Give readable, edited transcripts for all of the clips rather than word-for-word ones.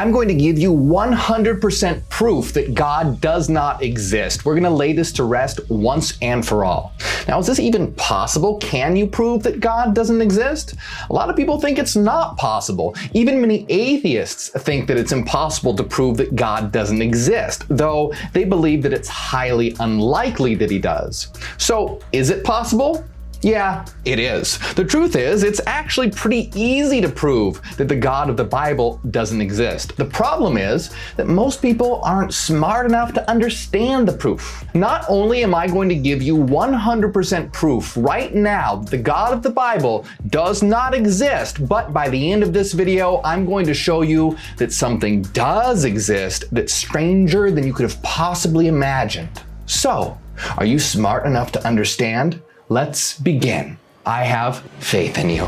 I'm going to give you 100% proof that God does not exist. We're going to lay this to rest once and for all. Now, is this even possible? Can you prove that God doesn't exist? A lot of people think it's not possible. Even many atheists think that it's impossible to prove that God doesn't exist, though they believe that it's highly unlikely that he does. So, is it possible? Yeah, it is. The truth is, it's actually pretty easy to prove that the God of the Bible doesn't exist. The problem is that most people aren't smart enough to understand the proof. Not only am I going to give you 100% proof right now that the God of the Bible does not exist, but by the end of this video, I'm going to show you that something does exist that's stranger than you could have possibly imagined. So, are you smart enough to understand? Let's begin. I have faith in you.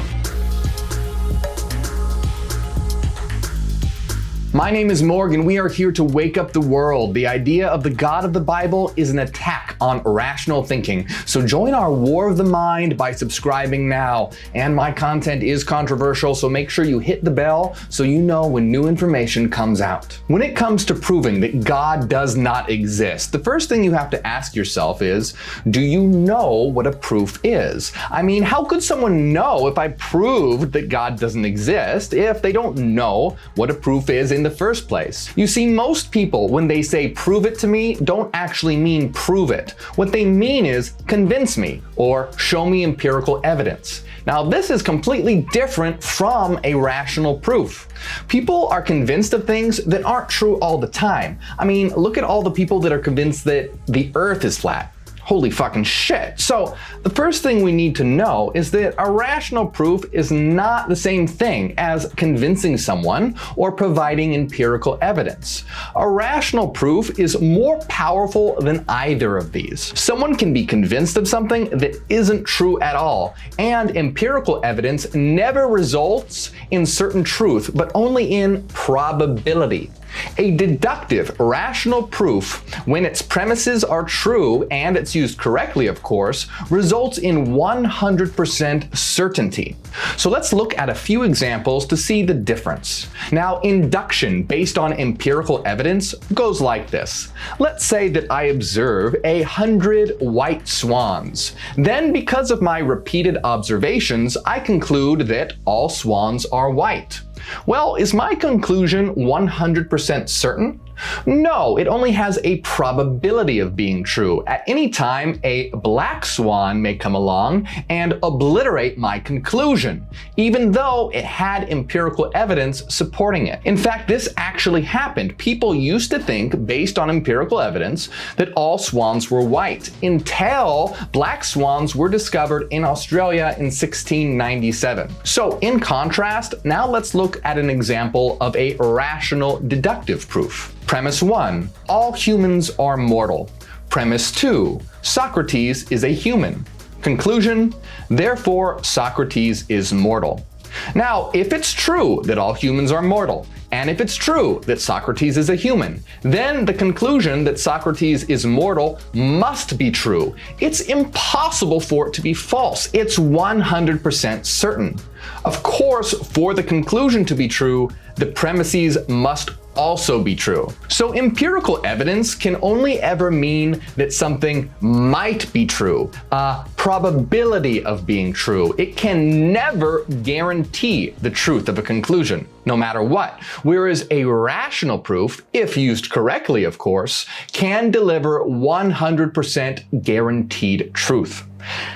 My name is Morgue, and we are here to wake up the world. The idea of the God of the Bible is an attack on rational thinking. So join our war of the mind by subscribing now. And my content is controversial, so make sure you hit the bell so you know when new information comes out. When it comes to proving that God does not exist, the first thing you have to ask yourself is, do you know what a proof is? I mean, how could someone know if I proved that God doesn't exist if they don't know what a proof is in the first place? You see, most people, when they say prove it to me, don't actually mean prove it. What they mean is convince me or show me empirical evidence. Now, this is completely different from a rational proof. People are convinced of things that aren't true all the time. I mean, look at all the people that are convinced that the earth is flat. Holy fucking shit. So the first thing we need to know is that a rational proof is not the same thing as convincing someone or providing empirical evidence. A rational proof is more powerful than either of these. Someone can be convinced of something that isn't true at all, and empirical evidence never results in certain truth, but only in probability. A deductive, rational proof, when its premises are true and it's used correctly, of course, results in 100% certainty. So let's look at a few examples to see the difference. Now, induction based on empirical evidence goes like this. Let's say that I observe 100 white swans. Then, because of my repeated observations, I conclude that all swans are white. Well, is my conclusion 100% certain? No, it only has a probability of being true. At any time, a black swan may come along and obliterate my conclusion, even though it had empirical evidence supporting it. In fact, this actually happened. People used to think, based on empirical evidence, that all swans were white, until black swans were discovered in Australia in 1697. So, in contrast, now let's look at an example of a rational deductive proof. Premise 1, all humans are mortal. Premise 2, Socrates is a human. Conclusion, therefore Socrates is mortal. Now, if it's true that all humans are mortal, and if it's true that Socrates is a human, then the conclusion that Socrates is mortal must be true. It's impossible for it to be false. It's 100% certain. Of course, for the conclusion to be true, the premises must also be true. So empirical evidence can only ever mean that something might be true, a probability of being true. It can never guarantee the truth of a conclusion, no matter what. Whereas a rational proof, if used correctly, of course, can deliver 100% guaranteed truth.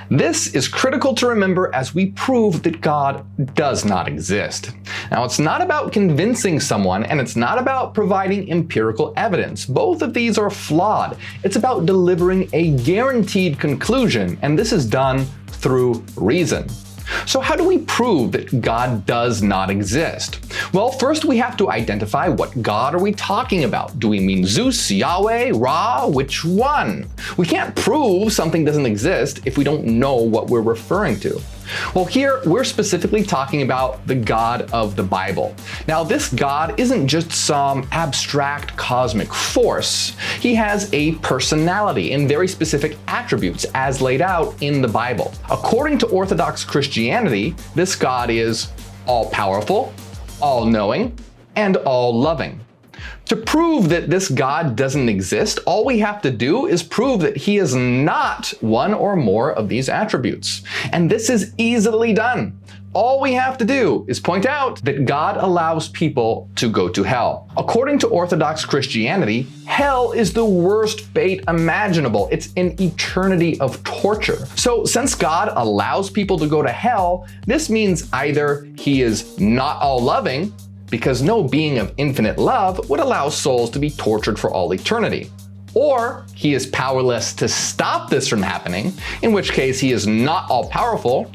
This is critical to remember as we prove that God does not exist. Now, it's not about convincing someone, and it's not about providing empirical evidence. Both of these are flawed. It's about delivering a guaranteed conclusion, and this is done through reason. So how do we prove that God does not exist? Well, first we have to identify what God are we talking about. Do we mean Zeus, Yahweh, Ra? Which one? We can't prove something doesn't exist if we don't know what we're referring to. Well, here we're specifically talking about the God of the Bible. Now, this God isn't just some abstract cosmic force. He has a personality and very specific attributes as laid out in the Bible. According to Orthodox Christianity, this God is all-powerful, all-knowing, and all-loving. To prove that this God doesn't exist, all we have to do is prove that he is not one or more of these attributes. And this is easily done. All we have to do is point out that God allows people to go to hell. According to Orthodox Christianity, hell is the worst fate imaginable. It's an eternity of torture. So since God allows people to go to hell, this means either he is not all-loving, because no being of infinite love would allow souls to be tortured for all eternity. Or he is powerless to stop this from happening, in which case he is not all-powerful,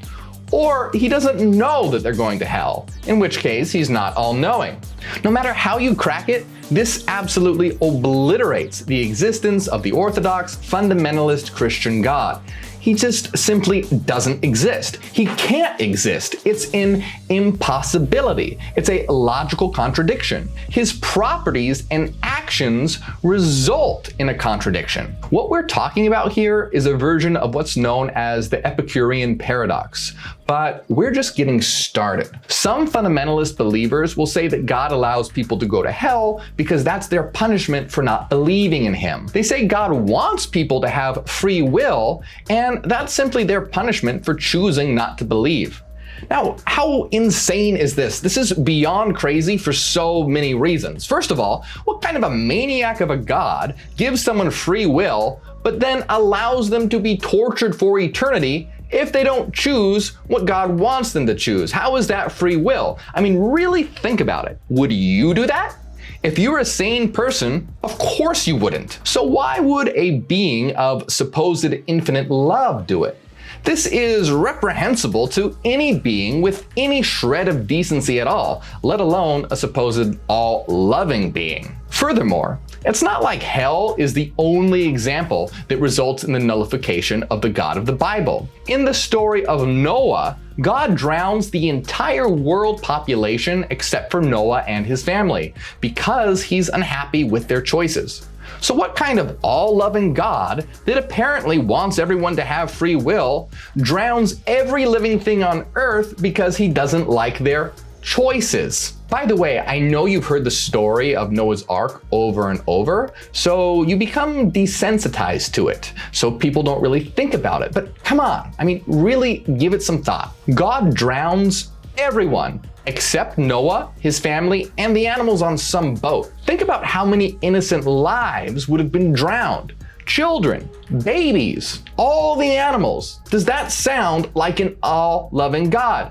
or he doesn't know that they're going to hell, in which case he's not all-knowing. No matter how you crack it, this absolutely obliterates the existence of the Orthodox fundamentalist Christian God. He just simply doesn't exist. He can't exist. It's an impossibility. It's a logical contradiction. His properties and actions result in a contradiction. What we're talking about here is a version of what's known as the Epicurean paradox, but we're just getting started. Some fundamentalist believers will say that God allows people to go to hell because that's their punishment for not believing in him. They say God wants people to have free will, and that's simply their punishment for choosing not to believe. Now, how insane is this? This is beyond crazy for so many reasons. First of all, what kind of a maniac of a God gives someone free will, but then allows them to be tortured for eternity if they don't choose what God wants them to choose? How is that free will? I mean, really think about it. Would you do that? If you were a sane person, of course you wouldn't. So why would a being of supposed infinite love do it? This is reprehensible to any being with any shred of decency at all, let alone a supposed all-loving being. Furthermore, it's not like hell is the only example that results in the nullification of the God of the Bible. In the story of Noah, God drowns the entire world population except for Noah and his family because he's unhappy with their choices. So what kind of all-loving God that apparently wants everyone to have free will drowns every living thing on earth because he doesn't like their choices? By the way, I know you've heard the story of Noah's Ark over and over, so you become desensitized to it, so people don't really think about it. But come on, I mean, really give it some thought. God drowns everyone except Noah, his family, and the animals on some boat. Think about how many innocent lives would have been drowned. Children, babies, all the animals. Does that sound like an all-loving God?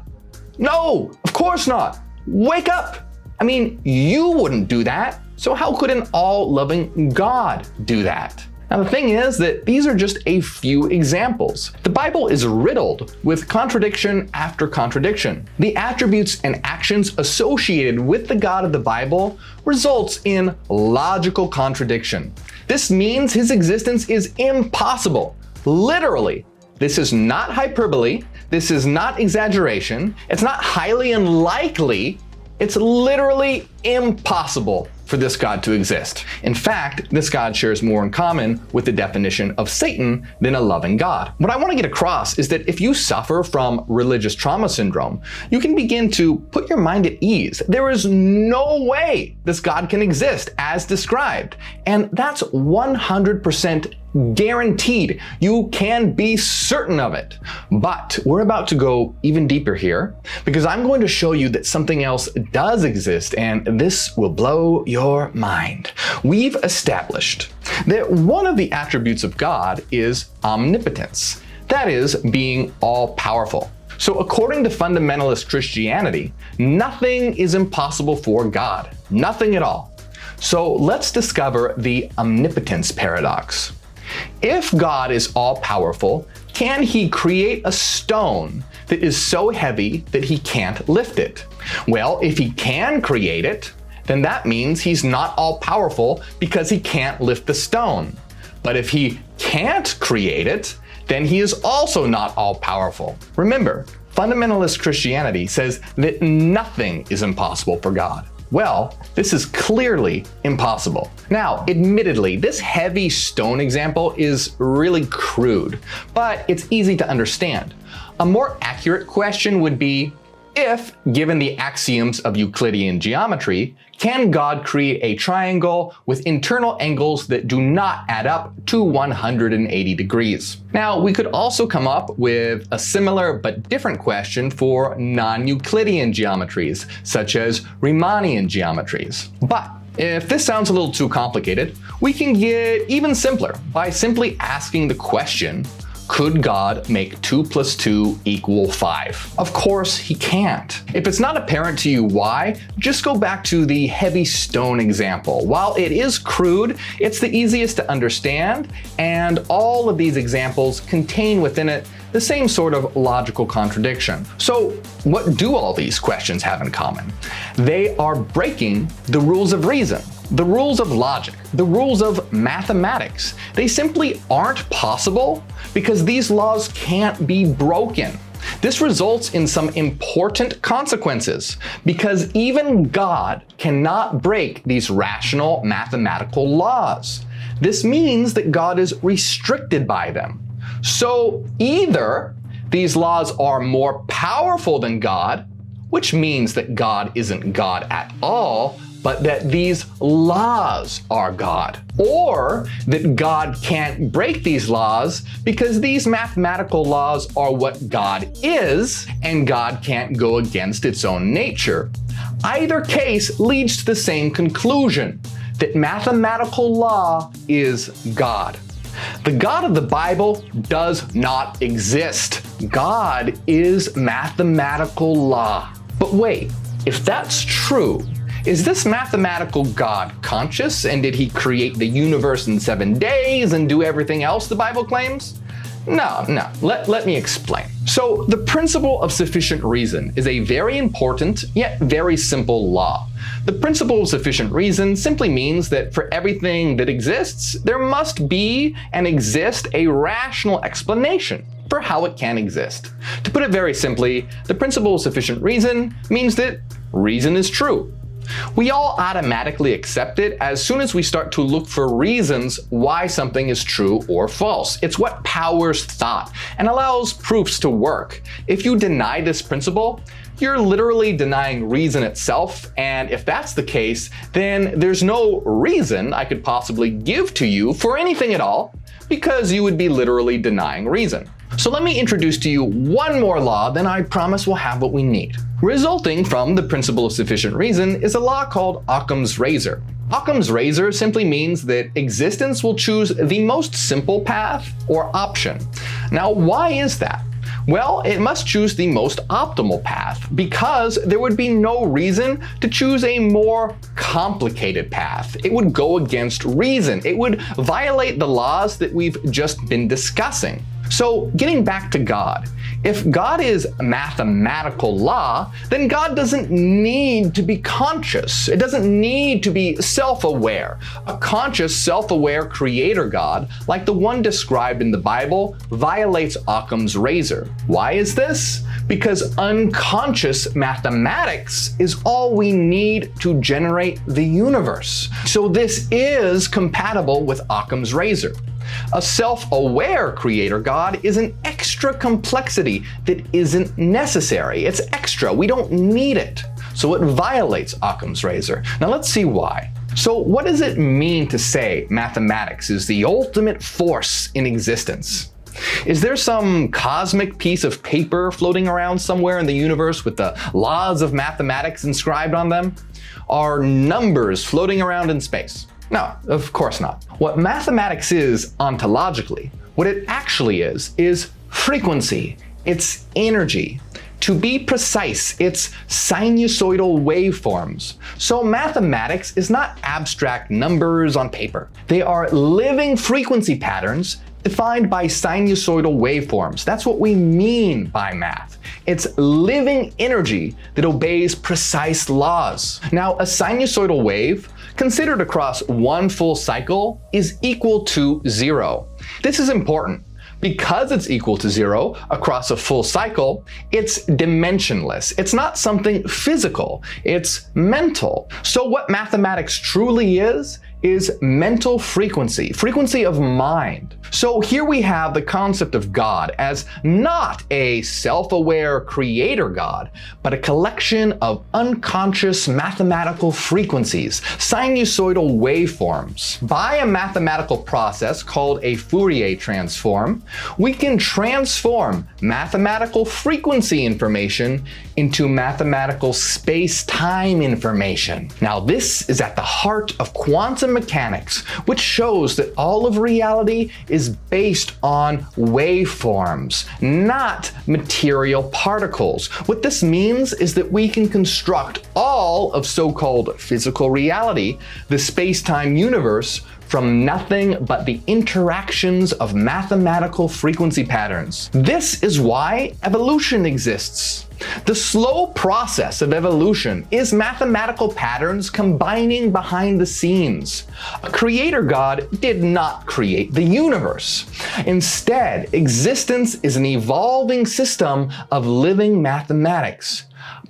No, of course not. Wake up! I mean, you wouldn't do that. So how could an all-loving God do that? Now the thing is that these are just a few examples. The Bible is riddled with contradiction after contradiction. The attributes and actions associated with the God of the Bible results in logical contradiction. This means his existence is impossible. Literally. This is not hyperbole. This is not exaggeration. It's not highly unlikely. It's literally impossible for this God to exist. In fact, this God shares more in common with the definition of Satan than a loving God. What I want to get across is that if you suffer from religious trauma syndrome, you can begin to put your mind at ease. There is no way this God can exist as described. And that's 100% guaranteed. You can be certain of it. But we're about to go even deeper here because I'm going to show you that something else does exist, and this will blow your mind. We've established that one of the attributes of God is omnipotence. That is, being all-powerful. So according to fundamentalist Christianity, nothing is impossible for God. Nothing at all. So let's discover the omnipotence paradox. If God is all-powerful, can he create a stone that is so heavy that he can't lift it? Well, if he can create it, then that means he's not all-powerful because he can't lift the stone. But if he can't create it, then he is also not all-powerful. Remember, fundamentalist Christianity says that nothing is impossible for God. Well, this is clearly impossible. Now, admittedly, this heavy stone example is really crude, but it's easy to understand. A more accurate question would be, If, given the axioms of Euclidean geometry, can God create a triangle with internal angles that do not add up to 180 degrees? Now, we could also come up with a similar but different question for non-Euclidean geometries, such as Riemannian geometries. But if this sounds a little too complicated, we can get even simpler by simply asking the question, could God make 2 + 2 = 5? Of course he can't. If it's not apparent to you why, just go back to the heavy stone example. While it is crude, it's the easiest to understand, and all of these examples contain within it the same sort of logical contradiction. So what do all these questions have in common? They are breaking the rules of reason, the rules of logic, the rules of mathematics. They simply aren't possible because these laws can't be broken. This results in some important consequences because even God cannot break these rational mathematical laws. This means that God is restricted by them. So either these laws are more powerful than God, which means that God isn't God at all, but that these laws are God, or that God can't break these laws because these mathematical laws are what God is, and God can't go against its own nature. Either case leads to the same conclusion, that mathematical law is God. The God of the Bible does not exist. God is mathematical law. But wait, if that's true, is this mathematical God conscious, and did he create the universe in 7 days and do everything else the Bible claims? No. Let me explain. So the principle of sufficient reason is a very important yet very simple law. The principle of sufficient reason simply means that for everything that exists, there must be and exist a rational explanation for how it can exist. To put it very simply, the principle of sufficient reason means that reason is true. We all automatically accept it as soon as we start to look for reasons why something is true or false. It's what powers thought and allows proofs to work. If you deny this principle, you're literally denying reason itself, and if that's the case, then there's no reason I could possibly give to you for anything at all, because you would be literally denying reason. So let me introduce to you one more law, then I promise we'll have what we need. Resulting from the principle of sufficient reason is a law called OCCAM'S razor. OCCAM'S razor simply means that existence will choose the most simple path or option. Now, why is that? Well, it must choose the most optimal path because there would be no reason to choose a more complicated path. It would go against reason. It would violate the laws that we've just been discussing. So getting back to God, if God is mathematical law, then God doesn't need to be conscious. It doesn't need to be self-aware. A conscious, self-aware creator God, like the one described in the Bible, violates OCCAM'S razor. Why is this? Because unconscious mathematics is all we need to generate the universe. So this is compatible with OCCAM'S razor. A self-aware creator God is an extra complexity that isn't necessary. It's extra. We don't need it. So it violates OCCAM'S razor. Now let's see why. So what does it mean to say mathematics is the ultimate force in existence? Is there some cosmic piece of paper floating around somewhere in the universe with the laws of mathematics inscribed on them? Are numbers floating around in space? No, of course not. What mathematics is ontologically, what it actually is frequency. It's energy. To be precise, it's sinusoidal waveforms. So mathematics is not abstract numbers on paper. They are living frequency patterns defined by sinusoidal waveforms. That's what we mean by math. It's living energy that obeys precise laws. Now, a sinusoidal wave, considered across one full cycle, is equal to 0. This is important. Because it's equal to 0 across a full cycle, it's dimensionless. It's not something physical, it's mental. So what mathematics truly is is mental frequency, frequency of mind. So here we have the concept of God as not a self-aware creator God, but a collection of unconscious mathematical frequencies, sinusoidal waveforms. By a mathematical process called a Fourier transform, we can transform mathematical frequency information into mathematical space-time information. Now, this is at the heart of quantum mechanics, which shows that all of reality is based on waveforms, not material particles. What this means is that we can construct all of so-called physical reality, the space-time universe, from nothing but the interactions of mathematical frequency patterns. This is why evolution exists. The slow process of evolution is mathematical patterns combining behind the scenes. A creator God did not create the universe. Instead, existence is an evolving system of living mathematics.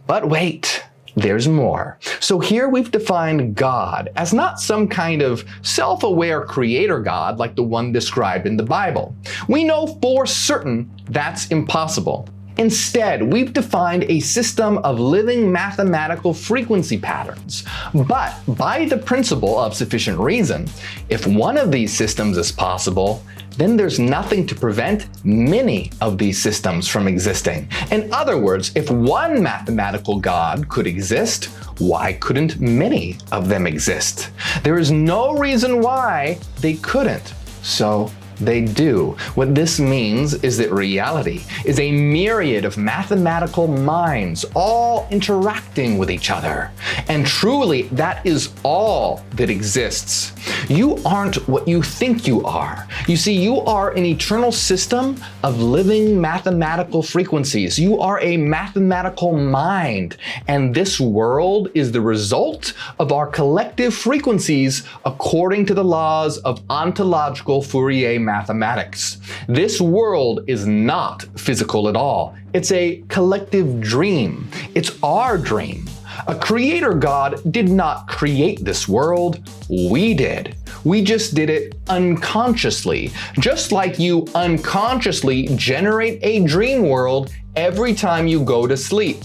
But wait. There's more. So here we've defined God as not some kind of self-aware creator God like the one described in the Bible. We know for certain that's impossible. Instead, we've defined a system of living mathematical frequency patterns. But by the principle of sufficient reason, if one of these systems is possible, then there's nothing to prevent many of these systems from existing. In other words, if one mathematical God could exist, why couldn't many of them exist? There is no reason why they couldn't. So they do. What this means is that reality is a myriad of mathematical minds all interacting with each other. And truly, that is all that exists. You aren't what you think you are. You see, you are an eternal system of living mathematical frequencies. You are a mathematical mind, and this world is the result of our collective frequencies according to the laws of ontological Fourier mathematics. This world is not physical at all. It's a collective dream. It's our dream. A creator God did not create this world. We did. We just did it unconsciously, just like you unconsciously generate a dream world every time you go to sleep.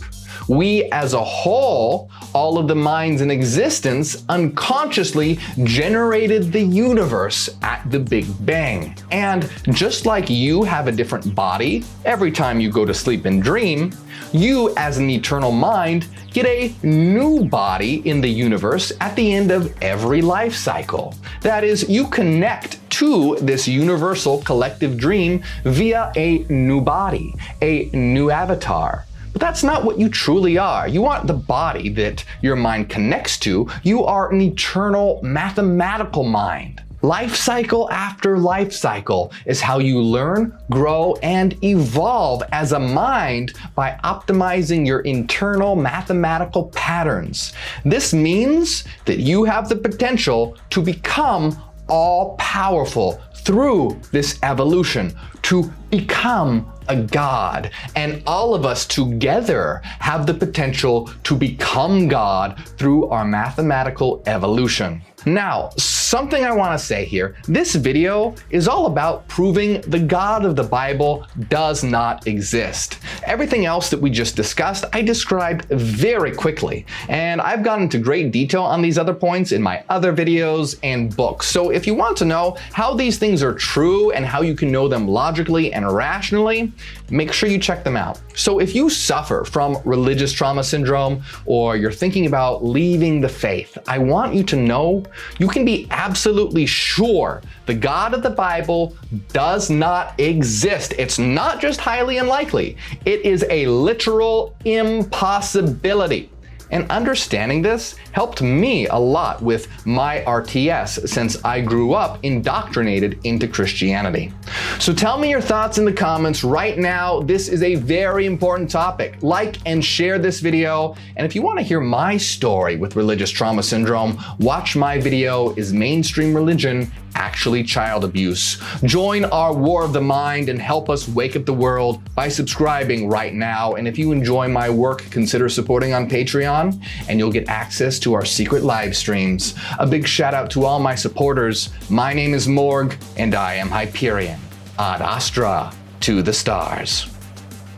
We as a whole, all of the minds in existence, unconsciously generated the universe at the Big Bang. And just like you have a different body every time you go to sleep and dream, you as an eternal mind get a new body in the universe at the end of every life cycle. That is, you connect to this universal collective dream via a new body, a new avatar. But that's not what you truly are. You aren't the body that your mind connects to. You are an eternal mathematical mind. Life cycle after life cycle is how you learn, grow, and evolve as a mind by optimizing your internal mathematical patterns. This means that you have the potential to become all-powerful through this evolution, to become a God. And all of us together have the potential to become God through our mathematical evolution. Now, something I want to say here, this video is all about proving the God of the Bible does not exist. Everything else that we just discussed, I described very quickly, and I've gone into great detail on these other points in my other videos and books. So if you want to know how these things are true and how you can know them logically and rationally, make sure you check them out. So if you suffer from religious trauma syndrome, or you're thinking about leaving the faith, I want you to know you can be absolutely sure the God of the Bible does not exist. It's not just highly unlikely. It is a literal impossibility. And understanding this helped me a lot with my RTS since I grew up indoctrinated into Christianity. So tell me your thoughts in the comments right now. This is a very important topic. Like and share this video. And if you want to hear my story with religious trauma syndrome, watch my video, Is Mainstream Religion Actually Child Abuse? Join our War of the Mind and help us wake up the world by subscribing right now. And if you enjoy my work, consider supporting on Patreon. Patreon, and you'll get access to our secret live streams. A big shout out to all my supporters. My name is Morgue, and I am Hyperion. Ad Astra, to the stars.